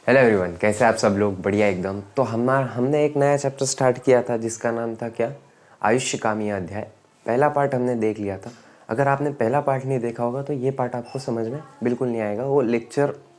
Hello everyone, कैसे आप सब लोग? बढ़िया एकदम। तो हमने एक नया चैप्टर स्टार्ट किया था जिसका नाम था क्या? आयुष्य कामीय अध्याय। पहला पार्ट हमने देख लिया था। अगर आपने पहला पार्ट नहीं देखा होगा तो ये पार्ट आपको समझ में बिल्कुल नहीं आएगा। वो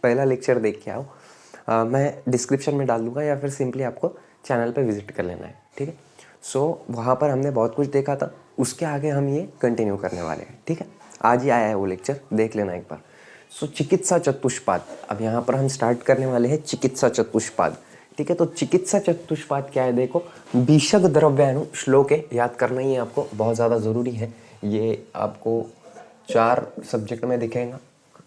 पहला लेक्चर देख के आओ। मैं डिस्क्रिप्शन में डाल दूँगा या फिर सिंपली आपको चैनल पर विजिट कर लेना है, ठीक है। सो वहाँ पर हमने बहुत कुछ देखा था। उसके आगे हम ये कंटिन्यू करने वाले हैं, ठीक है। आज ही आया है वो लेक्चर, देख लेना एक बार। सो चिकित्सा चतुष्पाद, अब यहाँ पर हम स्टार्ट करने वाले हैं चिकित्सा चतुष्पाद, ठीक है। तो चिकित्सा चतुष्पाद क्या है? देखो, बीशक द्रव्याणु श्लोक है, याद करना ही आपको बहुत ज़्यादा ज़रूरी है। ये आपको 4 सब्जेक्ट में दिखेगा,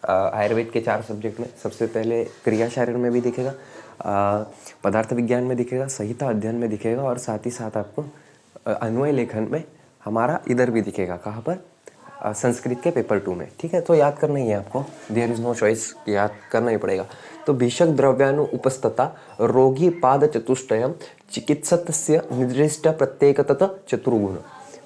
आयुर्वेद के 4 सब्जेक्ट में। सबसे पहले क्रिया शारीर में भी दिखेगा, पदार्थ विज्ञान में दिखेगा, संहिता अध्ययन में दिखेगा, और साथ ही साथ आपको अन्वय लेखन में हमारा इधर भी दिखेगा। कहाँ पर? संस्कृत के पेपर 2 में, ठीक है। तो याद करना ही है आपको, देयर इज़ नो चॉइस, याद करना ही पड़ेगा। तो भीषक द्रव्याणु उपस्थता रोगी पाद चतुष्टयम चिकित्सकस्य निर्दिष्ट प्रत्येक तत् चतुर्गुण।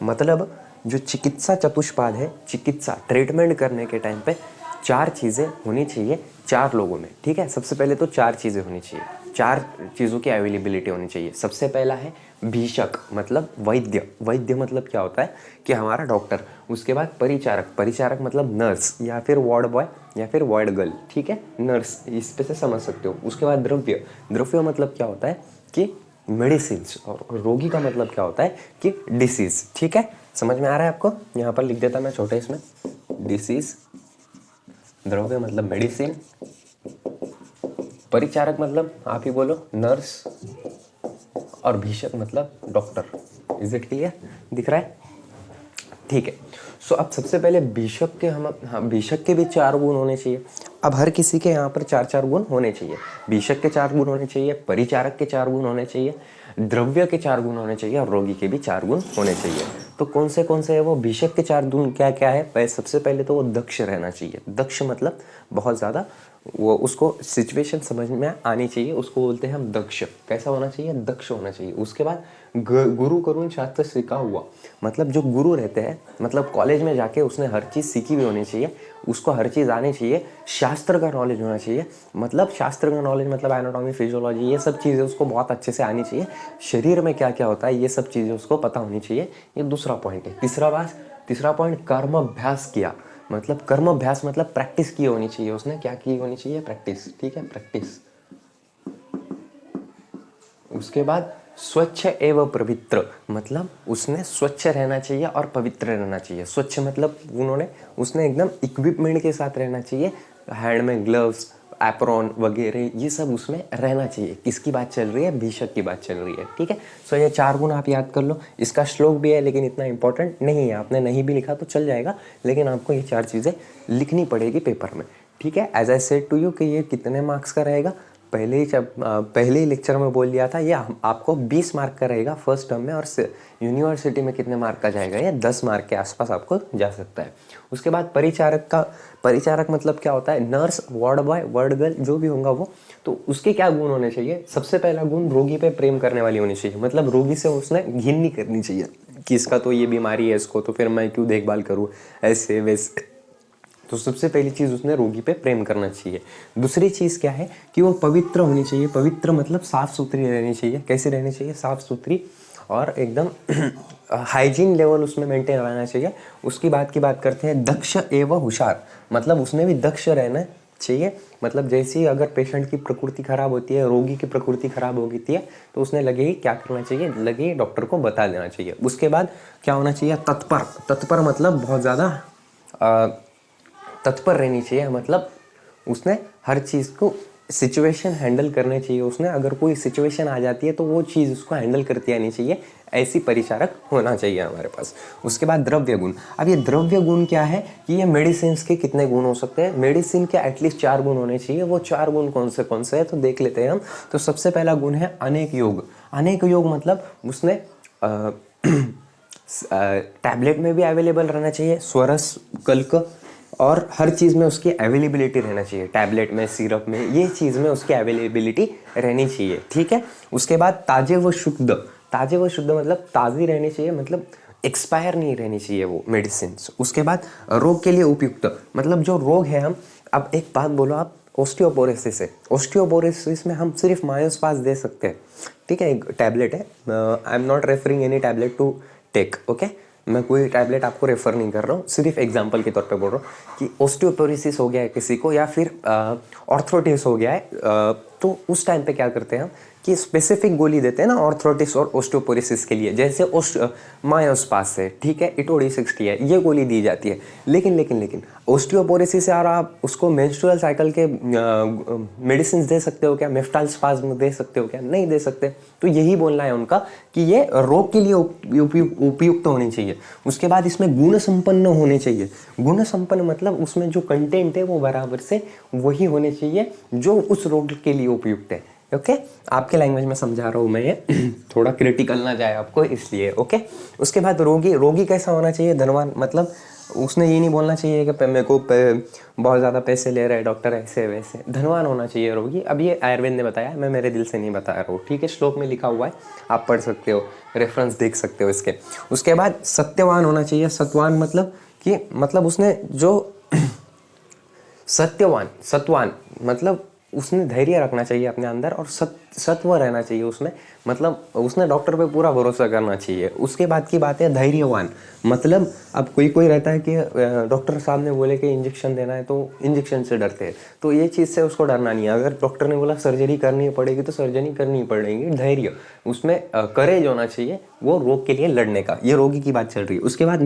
मतलब जो चिकित्सा चतुष्पाद है, चिकित्सा ट्रीटमेंट करने के टाइम पे 4 चीज़ें होनी चाहिए 4 लोगों में, ठीक है। सबसे पहले तो 4 चीज़ें होनी चाहिए, 4 चीज़ों की अवेलेबिलिटी होनी चाहिए। सबसे पहला है भीषक, मतलब वैद्य। वैद्य मतलब क्या होता है कि हमारा डॉक्टर। उसके बाद परिचारक, परिचारक मतलब नर्स या फिर वार्ड बॉय या फिर वार्ड गर्ल, ठीक है, नर्स, इस पे से समझ सकते हो। उसके बाद द्रव्य, द्रव्य मतलब क्या होता है कि मेडिसिन, और रोगी का मतलब क्या होता है कि डिसीज, ठीक है। समझ में आ रहा है आपको? यहाँ पर लिख देता मैं छोटे इसमें, डिसीज। द्रव्य मतलब मेडिसिन, परिचारक मतलब आप ही बोलो नर्स, और भीषक मतलब डॉक्टर। Is it clear? दिख रहा है? ठीक है। सो अब सबसे पहले भीषक के भीषक के भी 4 गुण होने चाहिए। अब हर किसी के यहाँ पर 4-4 गुण होने चाहिए। भीषक के 4 गुण होने चाहिए, परिचारक के 4 गुण होने चाहिए, द्रव्य के 4 गुण होने चाहिए, और रोगी के भी 4 गुण होने चाहिए। तो कौन से है वो? भीषक के 4 गुण क्या क्या है? सबसे पहले तो वो दक्ष रहना चाहिए। दक्ष मतलब बहुत ज़्यादा, वो उसको सिचुएशन समझ में आनी चाहिए, उसको बोलते हैं हम दक्ष। कैसा होना चाहिए? दक्ष होना चाहिए। उसके बाद गुरु करुण शास्त्र सीखा हुआ, मतलब जो गुरु रहते हैं, मतलब कॉलेज में जाके उसने हर चीज़ सीखी भी होनी चाहिए, उसको हर चीज़ आनी चाहिए। शास्त्र का नॉलेज होना चाहिए, मतलब शास्त्र का नॉलेज मतलब एनाटॉमी, फिजियोलॉजी, ये सब चीज़ें उसको बहुत अच्छे से आनी चाहिए। शरीर में क्या क्या होता है ये सब चीज़ें उसको पता होनी चाहिए। ये दूसरा पॉइंट है। तीसरा पॉइंट, कर्म अभ्यास किया, मतलब कर्म अभ्यास मतलब प्रैक्टिस की होनी चाहिए। उसने क्या की होनी चाहिए? प्रैक्टिस, ठीक है, प्रैक्टिस। उसके बाद स्वच्छ एवं पवित्र, मतलब उसने स्वच्छ रहना चाहिए और पवित्र रहना चाहिए। स्वच्छ मतलब उसने एकदम इक्विपमेंट के साथ रहना चाहिए, हैंड में ग्लव्स, एप्रॉन वगैरह, ये सब उसमें रहना चाहिए। किसकी बात चल रही है? भीषक की बात चल रही है, ठीक है। सो ये 4 गुण आप याद कर लो। इसका श्लोक भी है लेकिन इतना इंपॉर्टेंट नहीं है, आपने नहीं भी लिखा तो चल जाएगा, लेकिन आपको ये 4 चीज़ें लिखनी पड़ेगी पेपर में, ठीक है। As I said to you कि ये कितने मार्क्स का रहेगा, पहले ही लेक्चर में बोल दिया था, ये आपको 20 मार्क का रहेगा फर्स्ट टर्म में, और यूनिवर्सिटी में कितने मार्क का जाएगा? ये 10 मार्क के आसपास आपको जा सकता है। उसके बाद परिचारक मतलब क्या होता है? Nurse, ward boy, ward girl, जो भी होगा वो। तो उसके क्या गुण होने चाहिए? सबसे पहला गुण, रोगी पे प्रेम करने वाली होनी चाहिए, मतलब रोगी से उसने घिन नहीं करनी चाहिए कि इसका तो ये बीमारी है, इसको तो फिर मैं क्यों देखभाल करूँ, ऐसे वैसे। तो सबसे पहली चीज़, उसने रोगी पे प्रेम करना चाहिए। दूसरी चीज़ क्या है कि वो पवित्र होनी चाहिए। पवित्र मतलब साफ़ सुथरी रहनी चाहिए। कैसी रहनी चाहिए? साफ़ सुथरी और एकदम हाइजीन लेवल उसमें मेंटेन रहना चाहिए। उसकी बात करते हैं दक्ष एवं होशियार, मतलब उसने भी दक्ष रहना चाहिए। मतलब जैसे ही अगर पेशेंट की प्रकृति खराब होती है, रोगी की प्रकृति खराब हो गई है, तो उसने लगे ही क्या करना चाहिए? लगे ही डॉक्टर को बता देना चाहिए। उसके बाद क्या होना चाहिए? तत्पर मतलब बहुत ज़्यादा तत्पर रहनी चाहिए, मतलब उसने हर चीज़ को सिचुएशन हैंडल करनी चाहिए। उसने अगर कोई सिचुएशन आ जाती है तो वो चीज़ उसको हैंडल करती आनी चाहिए, ऐसी परिचारक होना चाहिए हमारे पास। उसके बाद द्रव्य गुण। अब ये द्रव्य गुण क्या है कि ये मेडिसिन के कितने गुण हो सकते हैं? मेडिसिन के एटलीस्ट 4 गुण होने चाहिए। वो 4 गुण कौन से है तो देख लेते हैं हम। तो सबसे पहला गुण है अनेक योग। अनेक योग मतलब उसने टैबलेट में भी अवेलेबल रहना चाहिए, स्वरस, कल्क, और हर चीज़ में उसकी अवेलेबिलिटी रहना चाहिए। टैबलेट में, सिरप में, ये चीज़ में उसकी अवेलेबिलिटी रहनी चाहिए, ठीक है। उसके बाद ताजे व शुद्ध मतलब ताज़ी रहनी चाहिए, मतलब एक्सपायर नहीं रहनी चाहिए वो मेडिसिन। उसके बाद रोग के लिए उपयुक्त, मतलब जो रोग है हम, अब एक बात बोलो, आप ओस्टियोपोरोसिस है। ओस्टियोपोरोसिस में हम सिर्फ मायोस्पास दे सकते हैं, ठीक है, एक टैबलेट है, I am not referring any tablet to take, okay, मैं कोई टैबलेट आपको रेफर नहीं कर रहा हूँ, सिर्फ एग्जांपल के तौर पे बोल रहा हूँ कि ओस्टियोपोरोसिस हो गया है किसी को या फिर ऑर्थ्रोटिस हो गया है, तो उस टाइम पे क्या करते हैं हम कि स्पेसिफिक गोली देते हैं ना ऑर्थ्रोटिस और ओस्टियोपोरोसिस के लिए, जैसे मायोस्पास है, ठीक है, इटोडी 60 है, ये गोली दी जाती है। लेकिन ओस्टियोपोरोसिस है और आप उसको मेंस्ट्रुअल साइकिल के मेडिसिन दे सकते हो क्या, मेफ्टाल स्पाज्म दे सकते हो क्या, नहीं दे सकते। तो यही बोलना है उनका कि ये रोग के लिए उपयुक्त होनी चाहिए। उसके बाद इसमें गुण संपन्न होने चाहिए। गुण संपन्न मतलब उसमें जो कंटेंट है वो बराबर से वही होने चाहिए जो उस रोग के लिए उपयुक्त है। ओके, आपके लैंग्वेज में समझा रहा हूँ मैं ये, थोड़ा क्रिटिकल ना जाए आपको इसलिए। ओके, उसके बाद रोगी कैसा होना चाहिए, धनवान, मतलब उसने ये नहीं बोलना चाहिए कि मेरे को बहुत ज़्यादा पैसे ले रहे हैं डॉक्टर ऐसे वैसे, धनवान होना चाहिए रोगी। अब ये आयुर्वेद ने बताया, मैं मेरे दिल से नहीं बता रहा हूँ, ठीक है, श्लोक में लिखा हुआ है, आप पढ़ सकते हो, रेफरेंस देख सकते हो इसके। उसके बाद सत्यवान होना चाहिए। सत्यवान मतलब कि मतलब उसने जो सत्वान मतलब उसने धैर्य रखना चाहिए अपने अंदर और सत्व रहना चाहिए उसमें, मतलब उसने डॉक्टर पे पूरा भरोसा करना चाहिए। उसके बाद की बात है धैर्यवान, मतलब अब कोई रहता है कि डॉक्टर साहब ने बोले कि इंजेक्शन देना है तो इंजेक्शन से डरते हैं, तो ये चीज़ से उसको डरना नहीं है। अगर डॉक्टर ने बोला सर्जरी करनी पड़ेगी तो सर्जरी करनी पड़ेगी, धैर्य उसमें करेज होना चाहिए वो रोग के लिए लड़ने का। ये रोगी की बात चल रही है। उसके बाद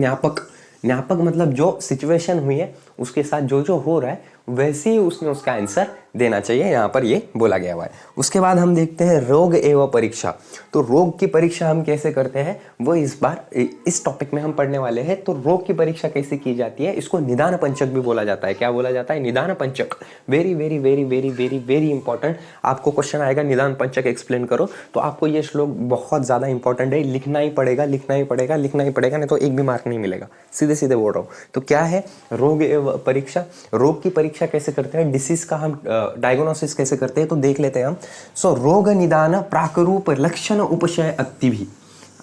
न्यापक मतलब जो सिचुएशन हुई है उसके साथ जो हो रहा है वैसे ही उसने उसका आंसर देना चाहिए, यहाँ पर ये बोला गया हुआ है। उसके बाद हम देखते हैं रोग एवं परीक्षा। तो रोग की परीक्षा हम कैसे करते हैं वो इस बार इस टॉपिक में हम पढ़ने वाले हैं। तो रोग की परीक्षा कैसे की जाती है, इसको निदान पंचक भी बोला जाता है। क्या बोला जाता है, निदान पंचक। Very very very very very very important. आपको क्वेश्चन आएगा निदान पंचक एक्सप्लेन करो, तो आपको ये श्लोक बहुत ज़्यादा इंपॉर्टेंट है, लिखना ही पड़ेगा, नहीं तो एक भी मार्क नहीं मिलेगा, सीधे बोल रहा हूँ। तो क्या है रोग एवं परीक्षा, रोग की परीक्षा कैसे करते हैं, डिसीज का हम डायग्नोसिस कैसे करते हैं, तो देख लेते हैं हम। सो रोग निदान प्राकरूप लक्षण उपशय अति भी।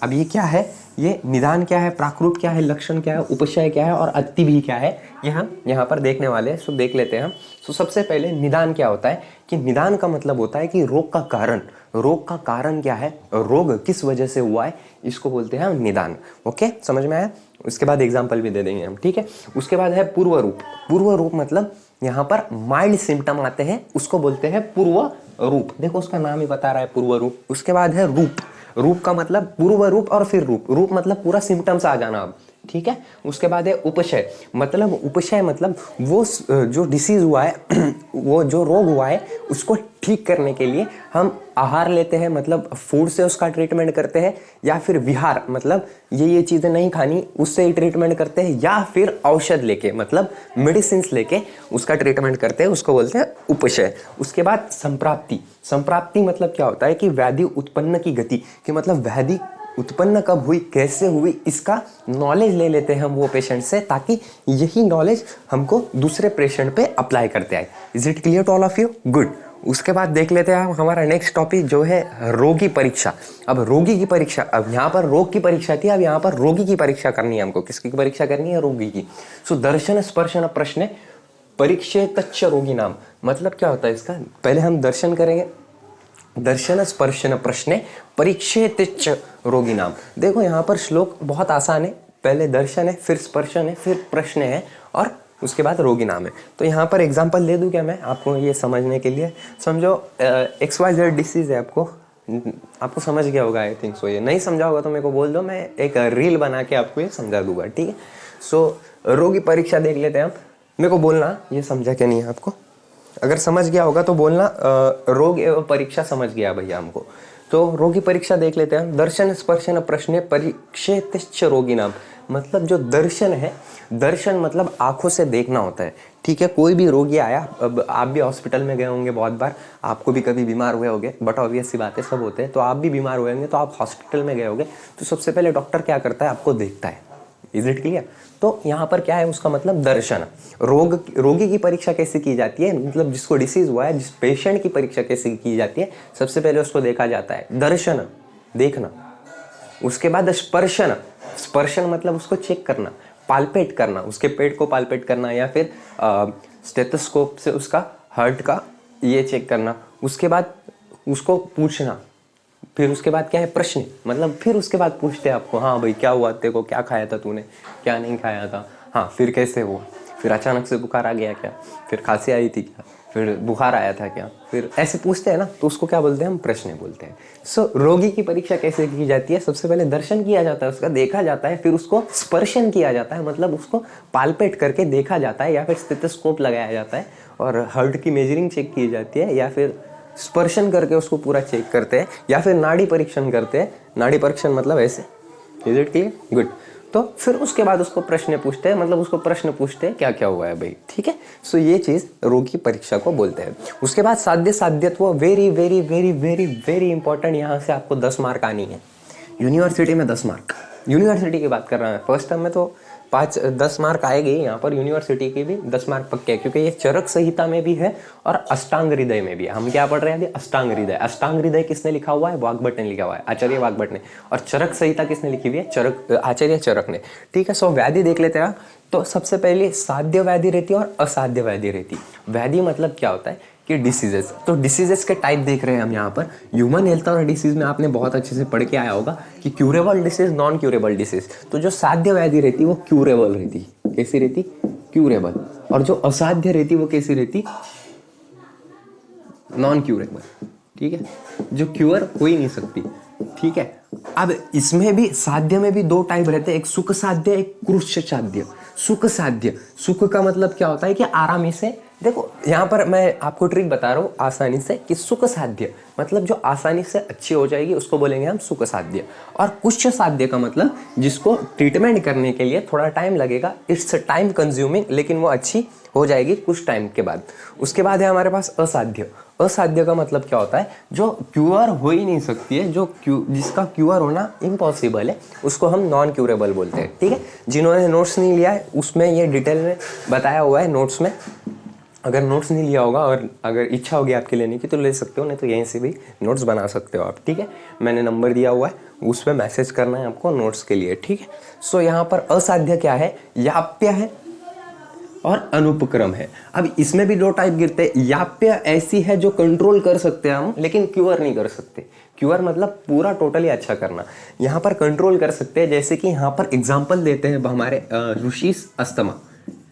अब ये क्या है, ये निदान क्या है, प्राकृत क्या है, लक्षण क्या है, उपशय क्या है और अति भी क्या है, ये हम यहाँ पर देखने वाले हैं। सो देख लेते हैं हम। सो सबसे पहले निदान क्या होता है कि निदान का मतलब होता है कि रोग का कारण क्या है, रोग किस वजह से हुआ है, इसको बोलते हैं हम निदान। ओके, समझ में आया। उसके बाद एग्जाम्पल भी दे देंगे हम, ठीक है। उसके बाद है पूर्व रूप मतलब यहाँ पर माइल्ड सिम्टम आते हैं, उसको बोलते हैं पूर्व रूप। देखो उसका नाम ही बता रहा है पूर्व रूप। उसके बाद है रूप का मतलब पूर्व रूप और फिर रूप मतलब पूरा सिम्टम्स आ जाना अब, ठीक है। उसके बाद है उपशय मतलब वो जो डिसीज हुआ है वो जो रोग हुआ है उसको ठीक करने के लिए हम आहार लेते हैं, मतलब फूड से उसका ट्रीटमेंट करते हैं, या फिर विहार मतलब ये चीज़ें नहीं खानी उससे ही ट्रीटमेंट करते हैं, या फिर औषध लेके मतलब मेडिसिन लेके उसका ट्रीटमेंट करते हैं, उसको बोलते हैं उपशय। उसके बाद संप्राप्ति मतलब क्या होता है कि व्याधि उत्पन्न की गति, कि मतलब व्याधि उत्पन्न कब हुई, कैसे हुई, इसका नॉलेज ले लेते हैं हम वो पेशेंट से, ताकि यही नॉलेज हमको दूसरे पेशेंट पे अप्लाई करते आए। Is it clear to all of you? Good. उसके बाद देख लेते हैं हमारा नेक्स्ट टॉपिक जो है रोगी परीक्षा। अब रोगी की परीक्षा, अब यहाँ पर रोग की परीक्षा थी, अब यहाँ पर रोगी की परीक्षा करनी है हमको। किसकी परीक्षा करनी है? रोगी की। सो दर्शन स्पर्शन प्रश्न परीक्षेतच्च रोगी नाम, मतलब क्या होता है इसका, पहले हम दर्शन करेंगे, दर्शन स्पर्शन प्रश्न परीक्षेतच्च रोगी नाम। देखो यहाँ पर श्लोक बहुत आसान है, पहले दर्शन है, फिर स्पर्शन है, फिर प्रश्न है और उसके बाद रोगी नाम है। तो यहाँ पर एग्जांपल दे दूं क्या मैं आपको ये समझने के लिए? समझो XYZ डिसीज है, आपको समझ गया होगा आई थिंक सो। ये नहीं समझा होगा तो मेरे को बोल दो, मैं एक रील बना के आपको ये समझा दूंगा, ठीक है। सो रोगी परीक्षा देख लेते हैं हम। मेरे को बोलना ये समझा क्या नहीं है आपको, अगर समझ गया होगा तो बोलना रोग एवं परीक्षा समझ गया भैया हमको। तो रोगी परीक्षा देख लेते हैं। दर्शन स्पर्शन प्रश्न परीक्षेतच्च रोगी नाम, मतलब जो दर्शन है, दर्शन मतलब आंखों से देखना होता है, ठीक है। कोई भी रोगी आया, अब आप भी हॉस्पिटल में गए होंगे बहुत बार, आपको भी कभी बीमार हुए होंगे, बट ऑब्वियस सी बात है सब होते हैं, तो आप भी बीमार हुए होंगे, तो आप हॉस्पिटल में गए होंगे, तो सबसे पहले डॉक्टर क्या करता है, आपको देखता है। Is it clear? तो यहाँ पर क्या है, उसका मतलब दर्शन। रोगी की परीक्षा कैसे की जाती है, मतलब जिसको डिसीज हुआ है, जिस पेशेंट की परीक्षा कैसे की जाती है, सबसे पहले उसको देखा जाता है, दर्शन देखना। उसके बाद स्पर्शन मतलब उसको चेक करना, पाल्पेट करना, उसके पेट को पाल्पेट करना, या फिर स्टेथोस्कोप से उसका हार्ट का ये चेक करना, उसके बाद उसको पूछना, फिर उसके बाद क्या है प्रश्न, मतलब फिर उसके बाद पूछते हैं आपको, हाँ भाई क्या हुआ, तेरे को क्या खाया था तूने, क्या नहीं खाया था, हाँ फिर कैसे हुआ, फिर अचानक से बुखार आ गया क्या, फिर खांसी आई थी क्या, फिर बुखार आया था क्या, फिर ऐसे पूछते हैं ना, तो उसको क्या बोलते हैं हम, प्रश्न बोलते हैं। सो रोगी की परीक्षा कैसे की जाती है, सबसे पहले दर्शन किया जाता है, उसका देखा जाता है, फिर उसको स्पर्शन किया जाता है, मतलब उसको पालपेट करके देखा जाता है, या फिर स्टेथोस्कोप लगाया जाता है और हार्ट की मेजरिंग चेक की जाती है, या फिर स्पर्शन करके उसको पूरा चेक करते हैं, या फिर नाड़ी परीक्षण करते हैं। नाड़ी परीक्षण मतलब ऐसे, इज इट क्लियर, गुड। तो फिर उसके बाद उसको प्रश्न पूछते हैं, मतलब उसको प्रश्न पूछते हैं क्या क्या हुआ है भाई, ठीक है। सो ये चीज रोगी परीक्षा को बोलते हैं। उसके बाद साध्य साध्यत्व, very very very very very important, यहाँ से आपको 10 मार्क आनी है यूनिवर्सिटी में, 10 मार्क। यूनिवर्सिटी की बात कर रहा है, फर्स्ट टर्म में तो 5-10 मार्क आएगी, यहाँ पर यूनिवर्सिटी की भी 10 मार्क पक्के हैं, क्योंकि ये चरक संहिता में भी है और अष्टांग हृदय में भी है। हम क्या पढ़ रहे हैं अभी, अष्टांग हृदय। अष्टांग हृदय किसने लिखा हुआ है, वाग्भट ने लिखा हुआ है, आचार्य वाग्भट ने। और चरक संहिता किसने लिखी हुई है, चरक, आचार्य चरक ने, ठीक है। सो व्याधि देख लेते हैं। तो सबसे पहले साध्य व्याधि रहती है और असाध्य व्याधि रहती है। व्याधि मतलब क्या होता है कि डिसीजेस, तो डिसीजेस के टाइप देख रहे हैं हम यहाँ पर। ह्यूमन हेल्थ और डिसीज में आपने बहुत अच्छे से पढ़ के आया होगा कि curable disease, non curable disease. तो जो साध्य व्याधि रहती वो क्यूरेबल रहती, कैसी रहती, क्यूरेबल। और जो असाध्य रहती वो कैसी रहती, नॉन क्यूरेबल, ठीक है, जो क्यूर हो ही नहीं सकती, ठीक है। अब इसमें भी साध्य में भी 2 टाइप रहते हैं, एक सुख साध्य, एक कृष्ण साध्य। सुख साध्य, सुख का मतलब क्या होता है कि आरामी से, देखो यहाँ पर मैं आपको ट्रिक बता रहा हूँ आसानी से, कि सुख साध्य मतलब जो आसानी से अच्छी हो जाएगी उसको बोलेंगे हम सुख साध्य। और कुछ साध्य का मतलब जिसको ट्रीटमेंट करने के लिए थोड़ा टाइम लगेगा, इट्स टाइम कंज्यूमिंग, लेकिन वो अच्छी हो जाएगी कुछ टाइम के बाद। उसके बाद है हमारे पास असाध्य। असाध्य का मतलब क्या होता है, जो क्यूअर हो ही नहीं सकती है, जो जिसका क्यूअर होना इम्पॉसिबल है, उसको हम नॉन क्यूरेबल बोलते हैं, ठीक है। जिन्होंने नोट्स नहीं लिया है उसमें ये डिटेल में बताया हुआ है नोट्स में। अगर नोट्स नहीं लिया होगा और अगर इच्छा होगी आपके लेने की तो ले सकते हो, नहीं तो यहीं से भी नोट्स बना सकते हो आप, ठीक है। मैंने नंबर दिया हुआ है, उस पर मैसेज करना है आपको नोट्स के लिए, ठीक है। सो यहाँ पर असाध्य क्या है, याप्य है और अनुपक्रम है। अब इसमें भी 2 टाइप गिरते हैं। याप्य ऐसी है जो कंट्रोल कर सकते हैं हम, लेकिन क्यूअर नहीं कर सकते। क्यूअर मतलब पूरा टोटली अच्छा करना, यहाँ पर कंट्रोल कर सकते हैं। जैसे कि यहाँ पर एग्जाम्पल देते हैं हमारे ऋषिस अस्थमा,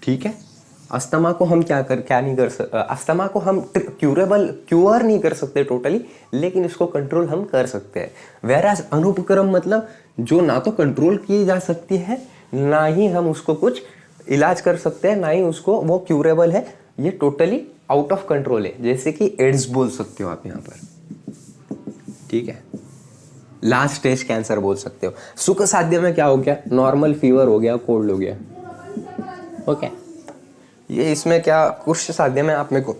ठीक है। अस्थमा को हम क्या नहीं कर सकते, अस्थमा को हम क्यूअर नहीं कर सकते टोटली, लेकिन इसको कंट्रोल हम कर सकते हैं। वेराज अनुपक्रम मतलब जो ना तो कंट्रोल की जा सकती है, ना ही हम उसको कुछ इलाज कर सकते हैं, ना ही उसको वो क्यूरेबल है, ये टोटली आउट ऑफ कंट्रोल है। जैसे कि एड्स बोल सकते हो आप यहाँ पर, ठीक है। लास्ट स्टेज कैंसर बोल सकते हो। सुख साध्य में क्या हो गया, नॉर्मल फीवर हो गया, कोल्ड हो गया, ओके। ये इसमें क्या कुछ साध्य में आप मेरे को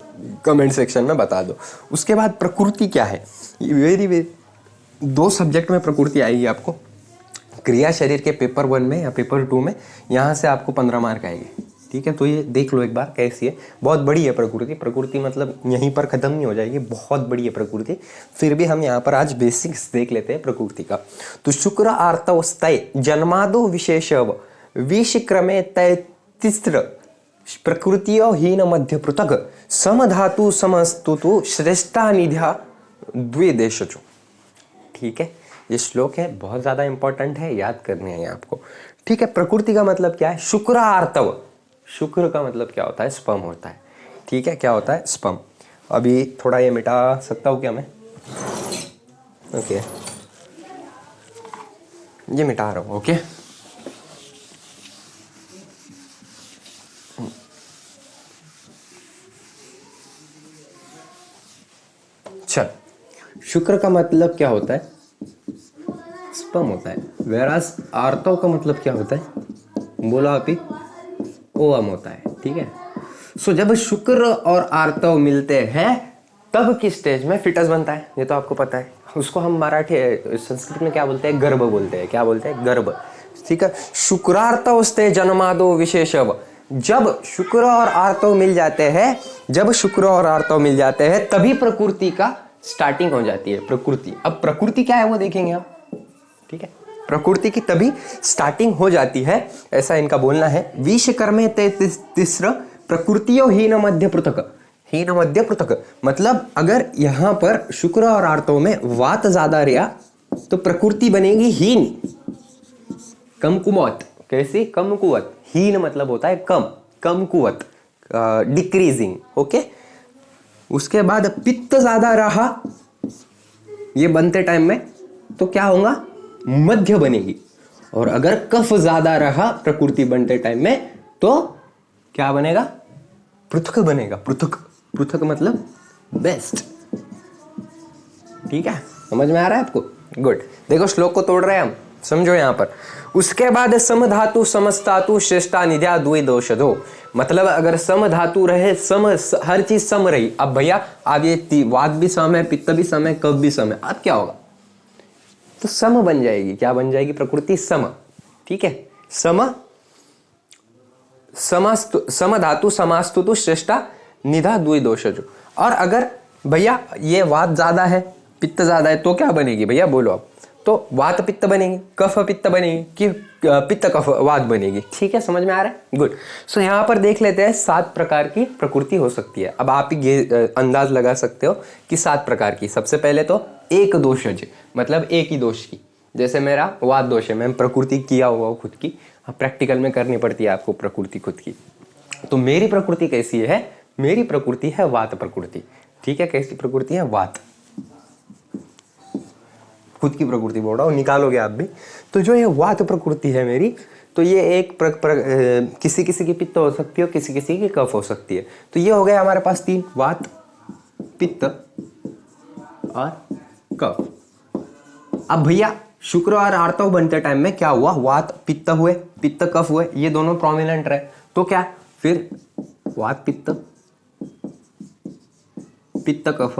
कमेंट सेक्शन में बता दो। उसके बाद प्रकृति क्या है, वेरी 2 सब्जेक्ट में प्रकृति आएगी आपको, क्रिया शरीर के पेपर 1 में या पेपर 2 में, यहाँ से आपको 15 मार्क आएंगे, ठीक है। तो ये देख लो एक बार कैसी है, बहुत बड़ी है प्रकृति। प्रकृति मतलब यहीं पर खत्म नहीं हो जाएगी, बहुत बड़ी है प्रकृति। फिर भी हम यहाँ पर आज बेसिक्स देख लेते हैं प्रकृति का। तो शुक्र आर्तवस्तय जन्मादो विशेषव विषक्रमे तैतिस्त्र प्रकृतियो हीन मध्य पृथक समधातु समस्तुतु श्रेष्ठा निध्या द्विदेशचो, ठीक है। ये श्लोक है, बहुत ज्यादा इंपॉर्टेंट है, याद करनी है आपको, ठीक है। प्रकृति का मतलब क्या है, शुक्र आर्तव। शुक्र का मतलब क्या होता है, स्पर्म होता है, ठीक है। क्या होता है, स्पर्म। अभी थोड़ा ये मिटा सकता हूँ क्या मैं, ओके, ये मिटा रहा हूँ, ओके। चल, शुक्र का मतलब क्या होता है, स्पर्म होता है। वेरास आर्तव का मतलब क्या होता है, बोला आप ही, ओवम होता है, ठीक है। सो जब शुक्र और आर्तव मिलते हैं तब किस स्टेज में फिटस बनता है, ये तो आपको पता है। उसको हम मराठी संस्कृत में क्या बोलते हैं, गर्भ बोलते हैं। क्या बोलते हैं, गर्भ, ठीक है। शुक्रार्तवस्ते जन्मादो विशेषव, जब शुक्र और आर्तव मिल जाते हैं, जब शुक्र और आर्तव मिल जाते हैं तभी प्रकृति का स्टार्टिंग हो जाती है, प्रकृति। अब प्रकृति क्या है वो देखेंगे आप, ठीक है। प्रकृति की तभी स्टार्टिंग हो जाती है, ऐसा इनका बोलना है। विषकर्मे तैतिस्त्र प्रकृतियो हीन मध्य पृथक। हीन मध्य पृथक, मतलब अगर यहां पर शुक्र और आर्तव में वात ज्यादा रहा तो प्रकृति बनेगी हीन, कम कुवत। कैसी? कम कुवत। हीन मतलब होता है कम, कम कुवत, डिक्रीजिंग। ओके, उसके बाद पित्त ज्यादा रहा ये बनते टाइम में तो क्या होगा? मध्य बनेगी। और अगर कफ ज्यादा रहा प्रकृति बनते टाइम में तो क्या बनेगा? पृथक बनेगा। पृथक, पृथक मतलब बेस्ट। ठीक है, समझ में आ रहा है आपको? गुड। देखो श्लोक को तोड़ रहे हैं हम, समझो यहां पर। उसके बाद सम धातु समस्तातु श्रेष्ठा निध्या द्वि दोषधो, मतलब अगर सम धातु रहे, सम, हर चीज सम रही। अब भैया अब ये वात भी सम है, पित्त भी सम है, कफ भी सम है, अब क्या होगा? तो सम बन जाएगी। क्या बन जाएगी? प्रकृति सम। ठीक है, सम, सम धातु समास्तु तो श्रेष्ठा निधा द्वि दोषजो। और अगर भैया ये वात ज्यादा है, पित्त ज्यादा है तो क्या बनेगी भैया? बोलो आप। तो वात पित्त बनेगी, कफ पित्त बनेगी कि पित्त कफ वात बनेगी? ठीक है, समझ में आ रहा है? गुड। सो यहाँ पर देख लेते हैं 7 प्रकार की प्रकृति हो सकती है। अब आप ही अंदाज लगा सकते हो कि 7 प्रकार की। सबसे पहले तो एक दोषज, मतलब एक ही दोष की। जैसे मेरा वात दोष है, मैं प्रकृति किया हुआ हूँ खुद की, प्रैक्टिकल में करनी पड़ती है आपको प्रकृति खुद की। तो मेरी प्रकृति कैसी है? मेरी प्रकृति है वात प्रकृति। ठीक है, कैसी प्रकृति है? वात। खुद की प्रकृति बोल रहा हूँ, निकालोगे आप भी। तो जो ये वात प्रकृति है मेरी, तो ये एक किसी किसी की पित्त हो सकती है, किसी किसी की कफ हो सकती है। तो ये हो गया हमारे पास 3, वात, पित्त और कफ। अब भैया शुक्र और आर्तव बनते टाइम में क्या हुआ? वात पित्त हुए, पित्त कफ हुए, ये दोनों प्रोमिनेंट रहे। तो क्या फिर? वात पित्त, पित्त कफ,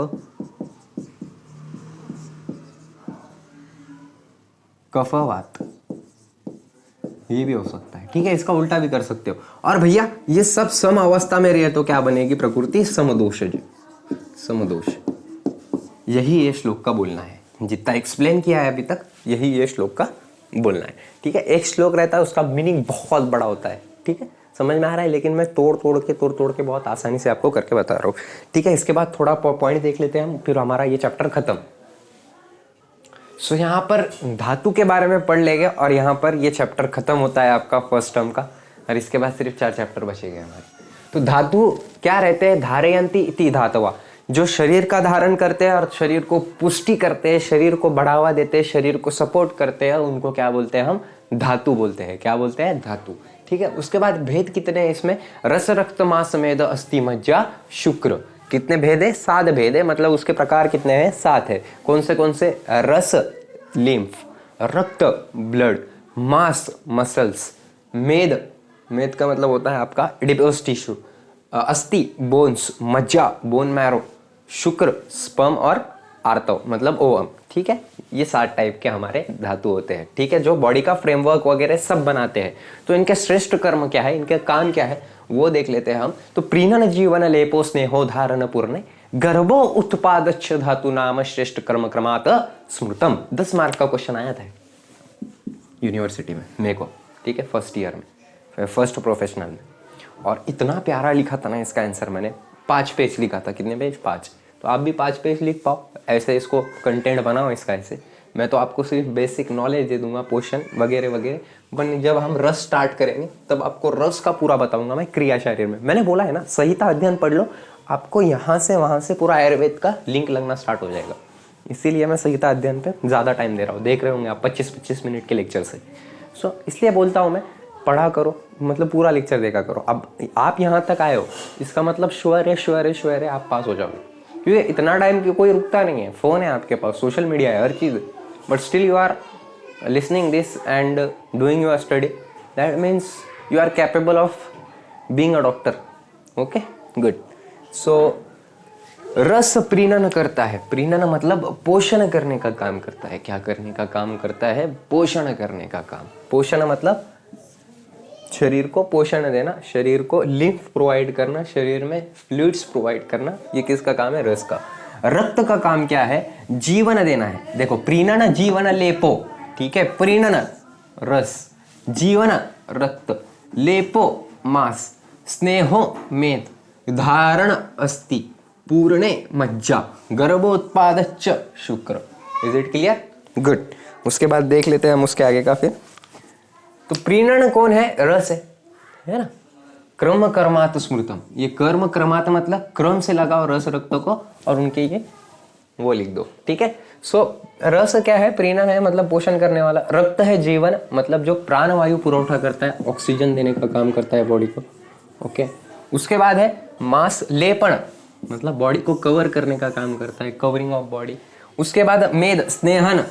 कफ वात, ये भी हो सकता है। ठीक है, इसका उल्टा भी कर सकते हो। और भैया ये सब सम अवस्था में रहे तो क्या बनेगी प्रकृति? समदोषज, समदोष। यही ये श्लोक का बोलना है। जितना एक्सप्लेन किया है अभी तक, यही ये श्लोक का बोलना है। ठीक है, एक श्लोक रहता है, उसका मीनिंग बहुत बड़ा होता है। ठीक है, समझ में आ रहा है? लेकिन मैं तोड़ तोड़ के बहुत आसानी से आपको करके बता रहा हूँ। ठीक है, इसके बाद थोड़ा पॉइंट देख लेते हैं हम, फिर हमारा ये चैप्टर खत्म। सो यहाँ पर धातु के बारे में पढ़ लेंगे और यहाँ पर ये चैप्टर खत्म होता है आपका फर्स्ट टर्म का। और इसके बाद सिर्फ 4 चैप्टर बचेंगे हमारे। तो धातु क्या रहते हैं? धारयंती इति धातवा, जो शरीर का धारण करते हैं और शरीर को पुष्टि करते हैं, शरीर को बढ़ावा देते हैं, शरीर को सपोर्ट करते हैं, उनको क्या बोलते हैं? हम धातु बोलते हैं। क्या बोलते हैं? धातु। ठीक है, उसके बाद भेद कितने हैं इसमें? रस, रक्त, मांस, मेद, अस्थि, मज्जा, शुक्र। कितने भेद है? 7 भेद है। मतलब उसके प्रकार कितने हैं? 7 है। कौन से? रस, लिम्फ, रक्त, ब्लड, मांस, मसल्स, मेद, मेद का मतलब होता है आपका एडिपोस टिश्यू, अस्थि, बोन्स, मज्जा, बोन मैरो, शुक्र, स्पर्म और आर्तव मतलब ओवम। ठीक है, ये 7 टाइप के हमारे धातु होते हैं। ठीक है, जो बॉडी का फ्रेमवर्क वगैरह सब बनाते हैं। तो इनके श्रेष्ठ कर्म क्या है, इनके काम क्या है, वो देख लेते हैं हम। तो प्रीणन जीवन लेपो स्नेहो धारण पूर्ण गर्भो उत्पादच्छ धातु नाम श्रेष्ठ कर्म क्रमात् स्मृतम। 10 मार्क का क्वेश्चन आया था यूनिवर्सिटी में मेरे को। ठीक है, फर्स्ट ईयर में, फर्स्ट प्रोफेशनल में। और इतना प्यारा लिखा था ना इसका आंसर, मैंने 5 पेज लिखा था। कितने पेज? 5। तो आप भी 5 पेज लिख पाओ, ऐसे इसको कंटेंट बनाओ इसका। ऐसे मैं तो आपको सिर्फ बेसिक नॉलेज दे दूंगा, पोषण वगैरह वगैरह। बट जब हम रस स्टार्ट करेंगे तब आपको रस का पूरा बताऊंगा मैं, क्रिया शरीर में। मैंने बोला है ना, संहिता अध्ययन पढ़ लो, आपको यहाँ से वहाँ से पूरा आयुर्वेद का लिंक लगना स्टार्ट हो जाएगा। इसीलिए मैं संहिता अध्ययन पे ज़्यादा टाइम दे रहा हूँ। देख रहे होंगे आप 25-25 मिनट के लेक्चर से। सो इसलिए बोलता हूँ मैं, पढ़ा करो, मतलब पूरा लेक्चर देखा करो। अब आप यहाँ तक आए हो, इसका मतलब श्योर है आप पास हो जाओगे। क्योंकि इतना टाइम की कोई रुकता नहीं है, फ़ोन है आपके पास, सोशल मीडिया है, हर चीज़। But still you are listening this and doing your study, that means you are capable of being a doctor. Okay, good. So रस प्रीणन करता है। प्रीणन मतलब पोषण करने का काम करता है। क्या करने का काम करता है? पोषण करने का काम। पोषण मतलब शरीर को पोषण देना, शरीर को लिम्फ प्रोवाइड करना, शरीर में फ्लूइड्स प्रोवाइड करना। ये किसका काम है? रस का। रक्त का काम क्या है? जीवन देना है। देखो, प्रीणन जीवन लेपो। ठीक है, प्रीणन रस, जीवन रक्त, लेपो मांस, स्नेहो मेद, धारण अस्ति पूर्णे मज्जा गर्भोत्पादच्च शुक्र। Is it clear? गुड। उसके बाद देख लेते हैं हम उसके आगे का फिर। तो प्रीणन कौन है? रस है ना। क्रम कर्मात स्मृतम, ये कर्म कर्मात मतलब क्रम से लगाओ रस रक्त को और उनके ये वो लिख दो, ठीक है। सो रस क्या है? प्रीणन है मतलब पोषण करने वाला। रक्त है जीवन मतलब जो प्राणवायु पुरवठा करता है, ऑक्सीजन देने का काम करता है बॉडी को, ओके। उसके बाद है मांस लेपन मतलब बॉडी को कवर करने का काम करता है, कवरिंग ऑफ बॉडी। उसके बाद मेद स्नेहन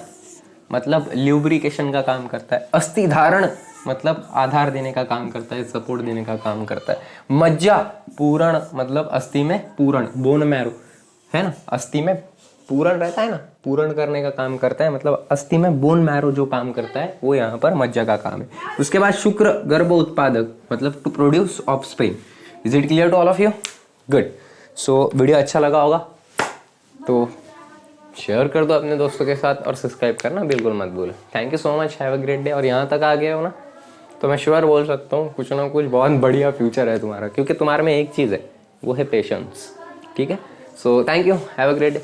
मतलब ल्यूब्रिकेशन का काम करता है। अस्थि धारण मतलब आधार देने का काम करता है, सपोर्ट देने का काम करता है। मज्जा पूरण मतलब अस्थि में पूरण, बोन मैरो है ना, अस्थि में पूरण रहता है ना, पूरण करने का काम करता है, मतलब अस्थि में बोन मैरो जो काम करता है वो यहाँ पर मज्जा का काम है। उसके बाद शुक्र गर्भ उत्पादक मतलब to produce offspring. Is it clear to all of you? Good. So video अच्छा लगा होगा तो शेयर कर दो अपने दोस्तों के साथ और सब्सक्राइब करना बिल्कुल मत भूलो। Thank you so much, have a great day. और यहाँ तक आ गए हो ना तो मैं श्योर बोल सकता हूँ कुछ ना कुछ बहुत बढ़िया फ्यूचर है तुम्हारा, क्योंकि तुम्हारे में एक चीज़ है, वो है पेशेंस, ठीक है। So thank you, have a great day.